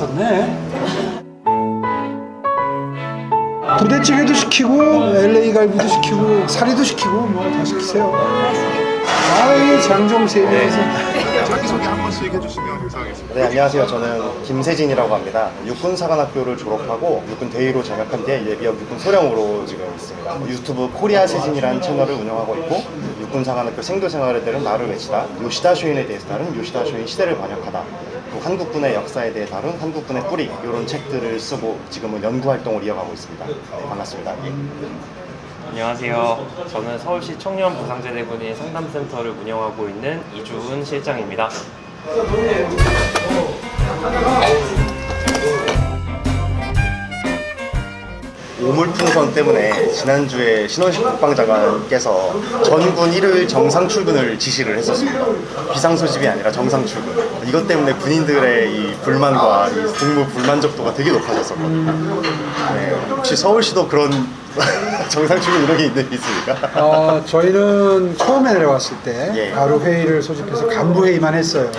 있었네. 부대찌개도 시키고 LA 갈비도 시키고 사리도 시키고 뭐 다 시키세요. 아이 장종세에서 자기소개 한 번씩 해주시면 감사하겠습니다. 네, 안녕하세요. 저는 김세진이라고 합니다. 육군사관학교를 졸업하고 육군 대위로 전역한 뒤에 예비역 육군 소령으로 지금 있습니다. 유튜브 코리아 세진이라는 채널을 운영하고 있고, 육군사관학교 생도생활에 대한 나를 외치다, 요시다 쇼인에 대해서 다룬 요시다 쇼인 시대를 번역하다, 또 한국군의 역사에 대해 다룬 한국군의 뿌리, 이런 책들을 쓰고 지금은 연구활동을 이어가고 있습니다. 네, 반갑습니다. 예. 안녕하세요. 저는 서울시 청년 보상제대군인 상담센터를 운영하고 있는 이주은 실장입니다. 오물풍선 때문에 지난주에 신원식 국방장관께서 전군 일요일 정상 출근을 지시를 했었습니다. 비상소집이 아니라 정상 출근. 이것 때문에 군인들의 이 불만과 이 복무 불만족도가 되게 높아졌었거든요. 네, 혹시 서울시도 그런 정상 출근 이런 게 있습니까? 저희는 처음에 내려왔을 때 예. 바로 회의를 소집해서 간부 회의만 했어요.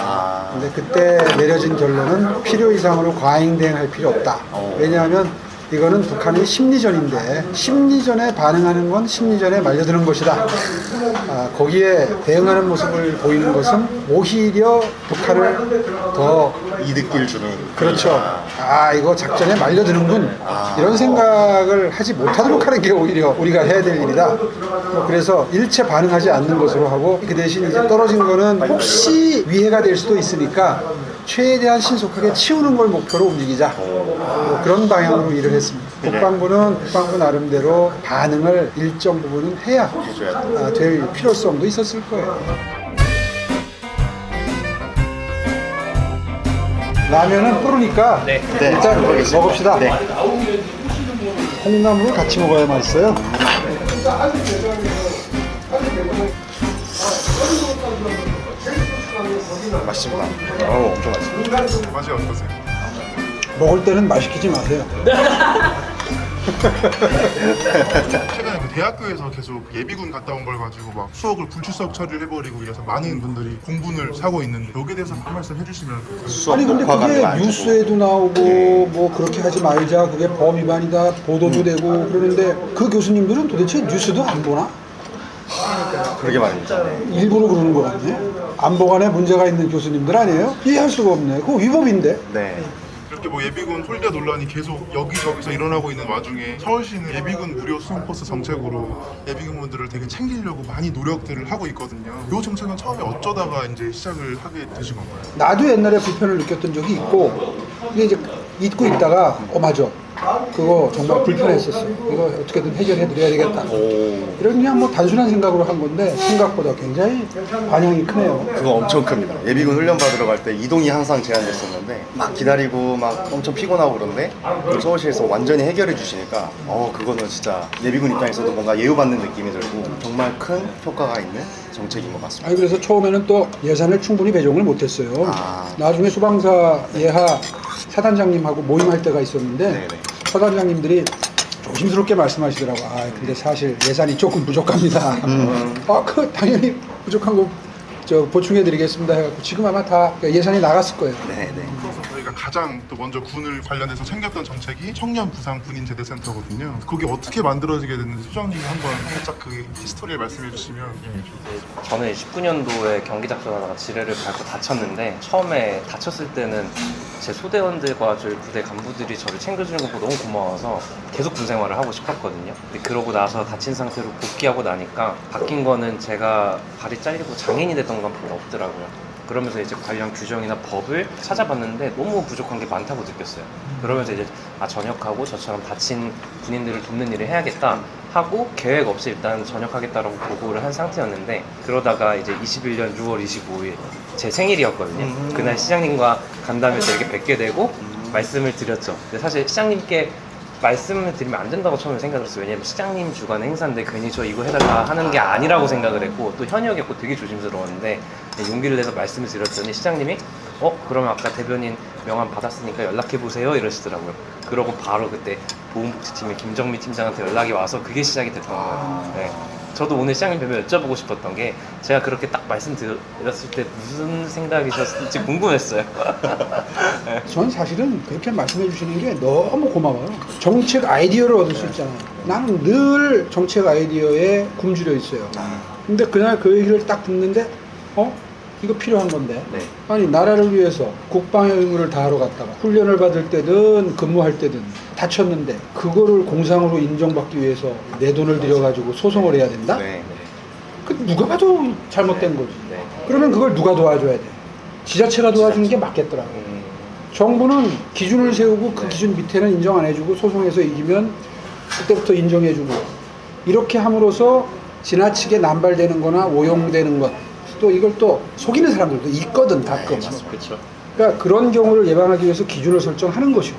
근데 그때 내려진 결론은 필요 이상으로 과잉 대응할 필요 없다. 왜냐하면 이거는 북한의 심리전인데 심리전에 반응하는 건 심리전에 말려드는 것이다. 거기에 대응하는 모습을 보이는 것은 오히려 북한을 더 이득을 주는. 그렇죠. 이거 작전에 말려드는군. 이런 생각을 하지 못하도록 하는 게 오히려 우리가 해야 될 일이다. 그래서 일체 반응하지 않는 것으로 하고, 그 대신 이제 떨어진 거는 혹시 위해가 될 수도 있으니까 최대한 신속하게 치우는 걸 목표로 움직이자. 그런 방향으로 일을 했습니다. 국방부는 국방부 나름대로 반응을 일정 부분은 해야 될 필요성도 있었을 거예요. 라면은 끓으니까 일단 먹읍시다. 네. 콩나물을 같이 먹어야 맛있어요. 맛있습니다. 엄청 맛있습니다. 맛이 어떠세요? 먹을 때는 말 시키지 마세요. 최근에 그 대학교에서 계속 예비군 갔다 온 걸 가지고 막 수업을 불출석 처리를 해버리고 이래서 많은 분들이 공분을 사고 있는데 여기에 대해서 한 말씀 해주시면 좋겠어요. 아니 근데 그게 뉴스에도 나오고 뭐 그렇게 하지 말자, 그게 범 위반이다, 보도도 되고 그러는데 그 교수님들은 도대체 뉴스도 안 보나? 그러게 말입니다. 일부러 그러는 거 같네. 안보관에 문제가 있는 교수님들 아니에요? 이해할 수가 없네. 그거 위법인데. 네. 이렇게 뭐 예비군 홀대 논란이 계속 여기저기서 일어나고 있는 와중에 서울시는 예비군 무료 수용버스 정책으로 예비군분들을 되게 챙기려고 많이 노력들을 하고 있거든요. 이 정책은 처음에 어쩌다가 이제 시작을 하게 되신 건가요? 나도 옛날에 불편을 느꼈던 적이 있고, 이게 이제 잊고 있다가 맞아, 그거 정말 불편했었어. 이거 어떻게든 해결해 드려야 되겠다. 이런 그냥 뭐 단순한 생각으로 한 건데 생각보다 굉장히 반향이 크네요. 그거 엄청 큽니다. 예비군 훈련 받으러 갈 때 이동이 항상 제한됐었는데 막 기다리고 막 엄청 피곤하고 그런데 서울시에서 완전히 해결해 주시니까 그거는 진짜 예비군 입장에서도 뭔가 예우받는 느낌이 들고 정말 큰 효과가 있는 정책인 것 같습니다. 그래서 처음에는 또 예산을 충분히 배정을 못했어요. 나중에 수방사 예하 사단장님하고 모임할 때가 있었는데 네네. 사단장님들이 조심스럽게 말씀하시더라고. 근데 사실 예산이 조금 부족합니다. 그 당연히 부족한 거 보충해드리겠습니다 해갖고 지금 아마 다 예산이 나갔을 거예요. 네네. 그래서 저희가 가장 또 먼저 군을 관련해서 챙겼던 정책이 청년 부상 군인 제대센터거든요. 그게 어떻게 만들어지게 됐는지 수장님이 한번 살짝 그 히스토리를 말씀해 주시면. 저는 19년도에 경기 작전하다가 지뢰를 밟고 다쳤는데, 처음에 다쳤을 때는 제 소대원들과 저희 부대 간부들이 저를 챙겨주는 거 보고 너무 고마워서 계속 군 생활을 하고 싶었거든요. 근데 그러고 나서 다친 상태로 복귀하고 나니까 바뀐 거는 제가 발이 잘리고 장애인이 됐던 건 별로 없더라고요. 그러면서 이제 관련 규정이나 법을 찾아봤는데 너무 부족한 게 많다고 느꼈어요. 그러면서 이제 전역하고 저처럼 다친 군인들을 돕는 일을 해야겠다 하고 계획 없이 일단 전역하겠다라고 보고를 한 상태였는데, 그러다가 이제 21년 6월 25일 제 생일이었거든요. 그날 시장님과 간담회에서 이렇게 뵙게 되고 말씀을 드렸죠. 근데 사실 시장님께 말씀을 드리면 안 된다고 처음에 생각을 했어요. 왜냐면 시장님 주관 행사인데 괜히 저 이거 해달라 하는 게 아니라고 생각을 했고, 또 현역이었고 되게 조심스러웠는데 용기를 내서 말씀을 드렸더니 시장님이 그러면 아까 대변인 명함 받았으니까 연락해보세요 이러시더라고요. 그러고 바로 그때 보훈복지팀의 김정미 팀장한테 연락이 와서 그게 시작이 됐던 거예요. 네. 저도 오늘 시장님 뵈면 여쭤보고 싶었던 게 제가 그렇게 딱 말씀드렸을 때 무슨 생각이셨을지 궁금했어요. 전 사실은 그렇게 말씀해 주시는 게 너무 고마워요. 정책 아이디어를 얻을 수 있잖아요. 나는 늘 정책 아이디어에 굶주려 있어요. 근데 그날 그 얘기를 딱 듣는데 이거 필요한 건데. 네. 아니 나라를 위해서 국방의 의무를 다하러 갔다가 훈련을 받을 때든 근무할 때든 다쳤는데 그거를 공상으로 인정받기 위해서 내 돈을 들여가지고 소송을 해야 된다? 네. 그 누가 봐도 잘못된 거지. 네. 그러면 그걸 누가 도와줘야 돼? 지자체가 도와주는 게 맞겠더라고. 정부는 기준을 세우고 그 기준 밑에는 인정 안 해주고 소송해서 이기면 그때부터 인정해주고 이렇게 함으로써 지나치게 남발되는 거나 오용되는 것 또 이걸 또 속이는 사람들도 있거든 가끔. 그렇죠. 그러니까 그런 경우를 예방하기 위해서 기준을 설정하는 것이고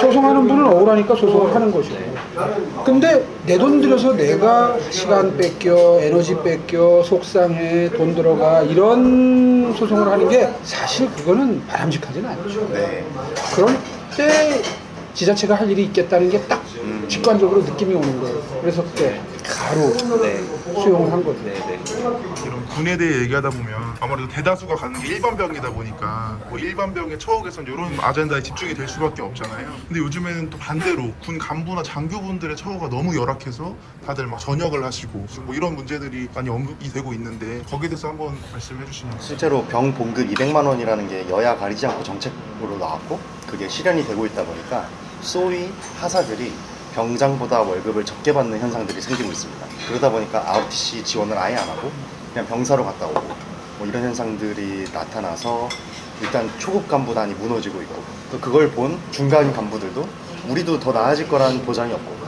소송하는 분은 억울하니까 소송을 하는 것이고 근데 내 돈 들여서 내가 시간 뺏겨 에너지 뺏겨 속상해 돈 들어가 이런 소송을 하는 게 사실 그거는 바람직하지는 않죠. 네. 그럴 때 지자체가 할 일이 있겠다는 게 딱 직관적으로 느낌이 오는 거예요. 그래서 그때 바로 수용을 한 거죠. 이런 군에 대해 얘기하다 보면 아무래도 대다수가 가는 게 일반병이다 보니까 뭐 일반병의 처우 개선 이런 아젠다에 집중이 될 수밖에 없잖아요. 근데 요즘에는 또 반대로 군 간부나 장교분들의 처우가 너무 열악해서 다들 막 전역을 하시고 뭐 이런 문제들이 많이 언급이 되고 있는데 거기에 대해서 한번 말씀해 주시면. 실제로 병 봉급 200만 원이라는 게 여야 가리지 않고 정책으로 나왔고 그게 실현이 되고 있다 보니까 소위 하사들이 병장보다 월급을 적게 받는 현상들이 생기고 있습니다. 그러다 보니까 ROTC 지원을 아예 안 하고 그냥 병사로 갔다 오고 뭐 이런 현상들이 나타나서 일단 초급 간부단이 무너지고 있고 또 그걸 본 중간 간부들도 우리도 더 나아질 거라는 보장이 없고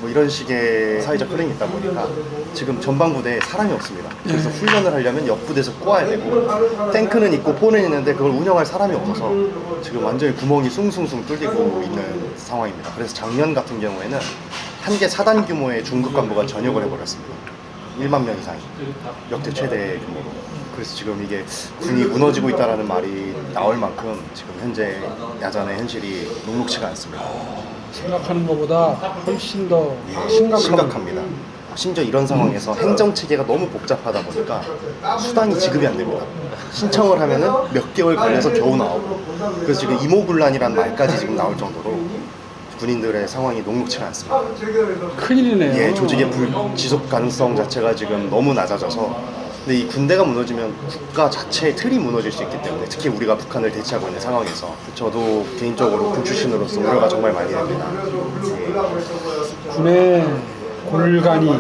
뭐 이런 식의 사회적 흐름이 있다 보니까 지금 전방부대에 사람이 없습니다. 그래서 훈련을 하려면 옆부대에서 꼬아야 되고 탱크는 있고 포는 있는데 그걸 운영할 사람이 없어서 지금 완전히 구멍이 숭숭숭 뚫리고 있는 상황입니다. 그래서 작년 같은 경우에는 한 개 사단 규모의 중급 간부가 전역을 해버렸습니다. 1만 명 이상이 역대 최대 규모로. 그래서 지금 이게 군이 무너지고 있다는 말이 나올 만큼 지금 현재 야전의 현실이 녹록치가 않습니다. 생각하는 것보다 훨씬 더 심각합니다. 심지어 이런 상황에서 행정체계가 너무 복잡하다 보니까 수당이 지급이 안 됩니다. 신청을 하면은 몇 개월 걸려서 겨우 나오고 그래서 지금 이모군란이라는 말까지 지금 나올 정도로 군인들의 상황이 녹록치가 않습니다. 큰일이네요. 예, 조직의 불지속 가능성 자체가 지금 너무 낮아져서 근데 이 군대가 무너지면 국가 자체의 틀이 무너질 수 있기 때문에 특히 우리가 북한을 대치하고 있는 상황에서 저도 개인적으로 군 출신으로서 우려가 정말 많이 됩니다. 군의 골간이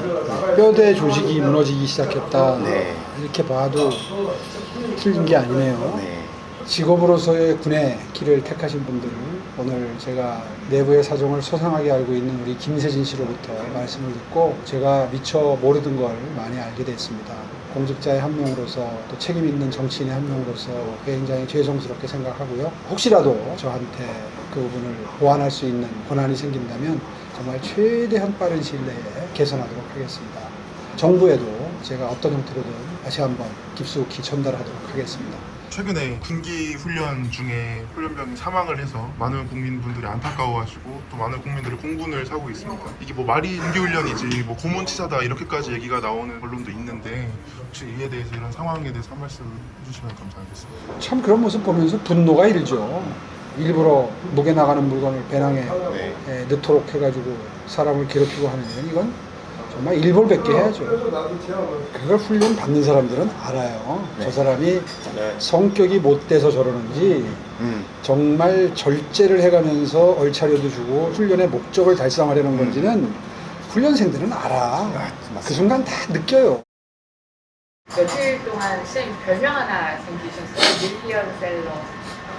뼈대 조직이 무너지기 시작했다. 네. 이렇게 봐도 틀린 게 아니네요. 네. 직업으로서의 군의 길을 택하신 분들 오늘 제가 내부의 사정을 소상하게 알고 있는 우리 김세진 씨로부터 말씀을 듣고 제가 미처 모르던 걸 많이 알게 됐습니다. 공직자의 한 명으로서 또 책임 있는 정치인의 한 명으로서 굉장히 죄송스럽게 생각하고요. 혹시라도 저한테 그 부분을 보완할 수 있는 권한이 생긴다면 정말 최대한 빠른 시일 내에 개선하도록 하겠습니다. 정부에도 제가 어떤 형태로든 다시 한번 깊숙이 전달하도록 하겠습니다. 최근에 군기 훈련 중에 훈련병이 사망을 해서 많은 국민분들이 안타까워하시고 또 많은 국민들이 공분을 사고 있습니다. 이게 뭐 말이 군기 훈련이지 뭐 고문치사다 이렇게까지 얘기가 나오는 언론도 있는데 혹시 이에 대해서 이런 상황에 대해서 한 말씀 해주시면 감사하겠습니다. 참 그런 모습 보면서 분노가 일죠. 일부러 목에 나가는 물건을 배낭에 넣도록 해가지고 사람을 괴롭히고 하는 일은 이건 정말 일벌백계 해야죠. 그걸 훈련 받는 사람들은 알아요. 저 사람이 성격이 못돼서 저러는지 정말 절제를 해가면서 얼차려도 주고 훈련의 목적을 달성하려는 건지는 훈련생들은 알아. 그 순간 다 느껴요. 며칠 동안 시장님 별명 하나 생기셨어요. 밀리언 셀러.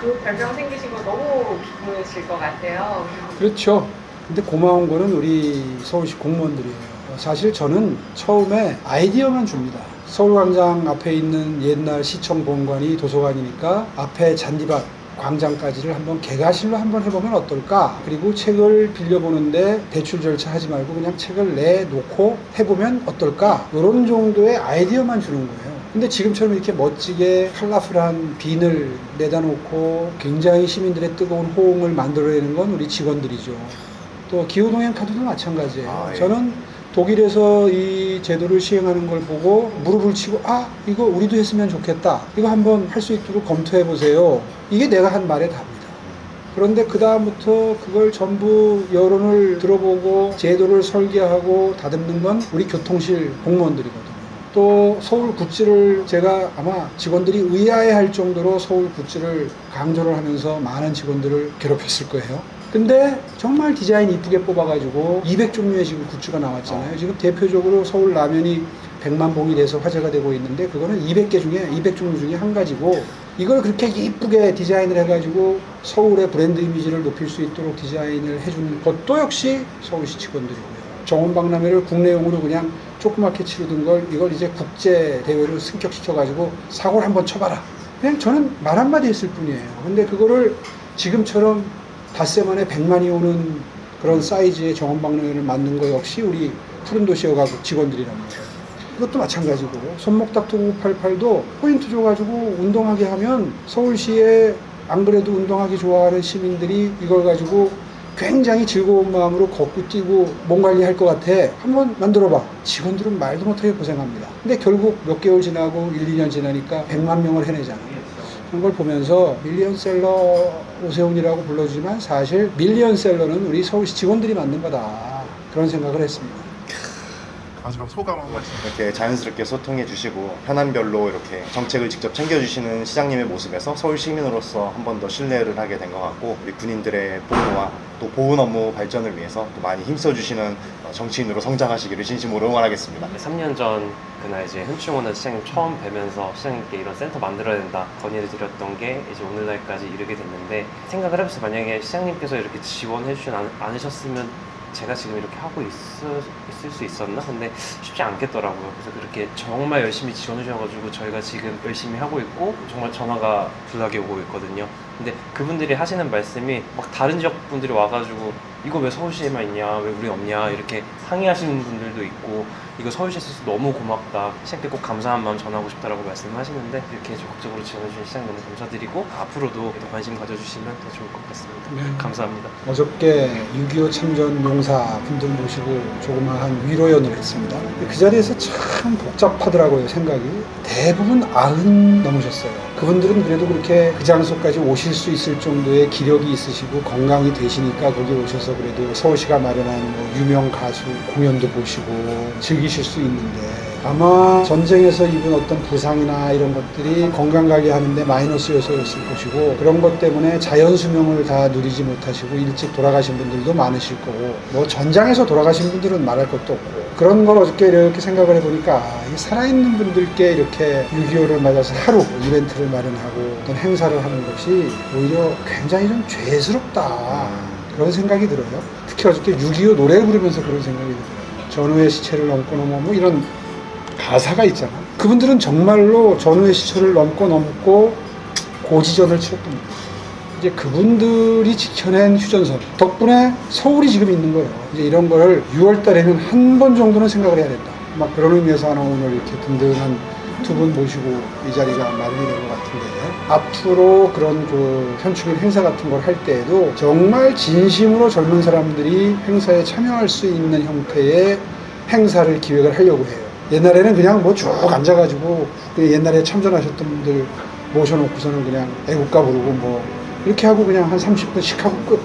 그 별명 생기신 거 너무 기쁘실 것 같아요. 그렇죠. 근데 고마운 거는 우리 서울시 공무원들이에요. 사실 저는 처음에 아이디어만 줍니다. 서울광장 앞에 있는 옛날 시청 본관이 도서관이니까 앞에 잔디밭 광장까지를 한번 개가실로 한번 해보면 어떨까? 그리고 책을 빌려보는데 대출 절차 하지 말고 그냥 책을 내놓고 해보면 어떨까? 이런 정도의 아이디어만 주는 거예요. 근데 지금처럼 이렇게 멋지게 컬러풀한 빈을 내다 놓고 굉장히 시민들의 뜨거운 호응을 만들어내는 건 우리 직원들이죠. 또 기후동행 카드도 마찬가지예요. 아, 예. 저는 독일에서 이 제도를 시행하는 걸 보고 무릎을 치고 이거 우리도 했으면 좋겠다. 이거 한번 할 수 있도록 검토해 보세요. 이게 내가 한 말에 답니다. 그런데 그 다음부터 그걸 전부 여론을 들어보고 제도를 설계하고 다듬는 건 우리 교통실 공무원들이거든요. 또 서울 굿즈를 제가 아마 직원들이 의아해할 정도로 서울 굿즈를 강조를 하면서 많은 직원들을 괴롭혔을 거예요. 근데 정말 디자인 이쁘게 뽑아가지고 200종류의 지금 굿즈가 나왔잖아요. 지금 대표적으로 서울 라면이 100만 봉이 돼서 화제가 되고 있는데 그거는 200종류 중에 한 가지고 이걸 그렇게 이쁘게 디자인을 해가지고 서울의 브랜드 이미지를 높일 수 있도록 디자인을 해준 것도 역시 서울시 직원들이고요. 정원박람회를 국내용으로 그냥 조그맣게 치르던 걸 이걸 이제 국제 대회로 승격시켜가지고 사고를 한번 쳐봐라. 그냥 저는 말 한마디 했을 뿐이에요. 근데 그거를 지금처럼 닷새 만에 100만이 오는 그런 사이즈의 정원박람회를 만든 거 역시 우리 푸른도시여가지고 직원들이랍니다. 그것도 마찬가지고 손목닥터 9988도 포인트 줘가지고 운동하게 하면 서울시에 안 그래도 운동하기 좋아하는 시민들이 이걸 가지고 굉장히 즐거운 마음으로 걷고 뛰고 몸 관리할 것 같아. 한번 만들어봐. 직원들은 말도 못하게 고생합니다. 근데 결국 몇 개월 지나고 1, 2년 지나니까 100만 명을 해내잖아요. 그런 걸 보면서 밀리언셀러 오세훈이라고 불러주지만 사실 밀리언셀러는 우리 서울시 직원들이 만든 거다. 그런 생각을 했습니다. 마지막 소감 한 말씀. 이렇게 자연스럽게 소통해 주시고 현안별로 이렇게 정책을 직접 챙겨주시는 시장님의 모습에서 서울 시민으로서 한 번 더 신뢰를 하게 된 것 같고 우리 군인들의 복무와 또 보훈 업무 발전을 위해서 또 많이 힘써주시는 정치인으로 성장하시기를 진심으로 응원하겠습니다. 3년 전 그날 이제 현충원에서 시장님 처음 뵈면서 시장님께 이런 센터 만들어야 된다 건의를 드렸던 게 이제 오늘날까지 이르게 됐는데 생각을 해보세요. 만약에 시장님께서 이렇게 지원해 주지 않으셨으면 제가 지금 이렇게 하고 있을 수 있었나? 근데 쉽지 않겠더라고요. 그래서 그렇게 정말 열심히 지원해 주셔가지고 저희가 지금 열심히 하고 있고 정말 전화가 두닥이 오고 있거든요. 근데 그분들이 하시는 말씀이 막 다른 지역 분들이 와가지고 이거 왜 서울시에만 있냐, 왜 우리 없냐 이렇게 항의하시는 분들도 있고 이거 서울시에 있어서 너무 고맙다, 시장님께 꼭 감사한 마음 전하고 싶다라고 말씀하시는데 이렇게 적극적으로 지원해주신 시장님 너무 감사드리고 앞으로도 더 관심 가져주시면 더 좋을 것 같습니다. 네. 감사합니다. 어저께 6.25 참전 용사 분들 모시고 조그마한 위로연을 했습니다. 그 자리에서 참 복잡하더라고요, 생각이. 대부분 90 넘으셨어요. 그분들은 그래도 그렇게 그 장소까지 오실 수 있을 정도의 기력이 있으시고 건강이 되시니까 거기 오셔서 그래도 서울시가 마련한 뭐 유명 가수 공연도 보시고 즐기실 수 있는데 아마 전쟁에서 입은 어떤 부상이나 이런 것들이 건강관리하는데 마이너스였을 것이고 그런 것 때문에 자연수명을 다 누리지 못하시고 일찍 돌아가신 분들도 많으실 거고 뭐 전장에서 돌아가신 분들은 말할 것도 없고 그런 걸 어저께 이렇게 생각을 해보니까 이 살아있는 분들께 이렇게 6.25를 맞아서 하루 이벤트를 마련하고 어떤 행사를 하는 것이 오히려 굉장히 좀 죄스럽다 그런 생각이 들어요. 특히 어저께 6.25 노래 부르면서 그런 생각이 들어요. 전후의 시체를 넘고 넘어 뭐 이런 가사가 있잖아. 그분들은 정말로 전후의 시초를 넘고 고지전을 치렀던 거예요. 이제 그분들이 지켜낸 휴전선 덕분에 서울이 지금 있는 거예요. 이제 이런 거를 6월 달에는 한 번 정도는 생각을 해야 된다. 막 그런 의미에서 하나 오늘 이렇게 든든한 두 분 모시고 이 자리가 마련이 된 것 같은데 앞으로 그런 그 현충일 행사 같은 걸 할 때에도 정말 진심으로 젊은 사람들이 행사에 참여할 수 있는 형태의 행사를 기획을 하려고 해요. 옛날에는 그냥 뭐 쭉 앉아가지고 옛날에 참전하셨던 분들 모셔놓고서는 그냥 애국가 부르고 뭐 이렇게 하고 그냥 한 30분씩 하고 끝.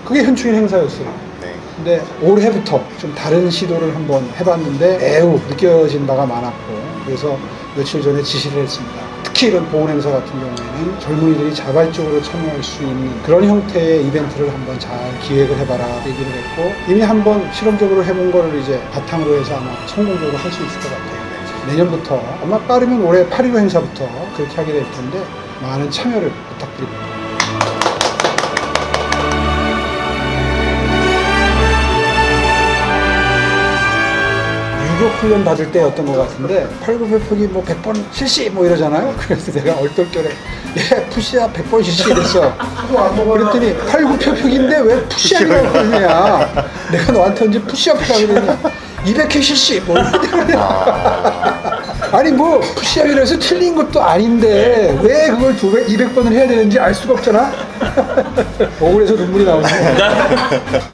그게 현충일 행사였어요. 네. 근데 올해부터 좀 다른 시도를 한번 해봤는데 매우 느껴진 바가 많았고 그래서 며칠 전에 지시를 했습니다. 특히 이런 보훈 행사 같은 경우에는 젊은이들이 자발적으로 참여할 수 있는 그런 형태의 이벤트를 한번 잘 기획을 해봐라 얘기를 했고 이미 한번 실험적으로 해본 거를 이제 바탕으로 해서 아마 성공적으로 할 수 있을 것 같아요. 내년부터 아마 빠르면 올해 8.15 행사부터 그렇게 하게 될 텐데 많은 참여를 부탁드립니다. 훈련 받을 때였던 것 같은데 팔굽혀펴기 뭐 100번 실시 뭐 이러잖아요. 그래서 내가 얼떨결에 푸시업 100번 실시 이랬어. 그랬더니 팔굽혀펴기인데 왜 푸시업이라고 그러냐. 내가 너한테 언제 푸시업이라고 그러냐. 200회 실시 뭐 이러더니 아니 뭐 푸시업이라 해서 틀린 것도 아닌데 왜 그걸 200번을 해야 되는지 알 수가 없잖아. 억울해서 눈물이 나오네.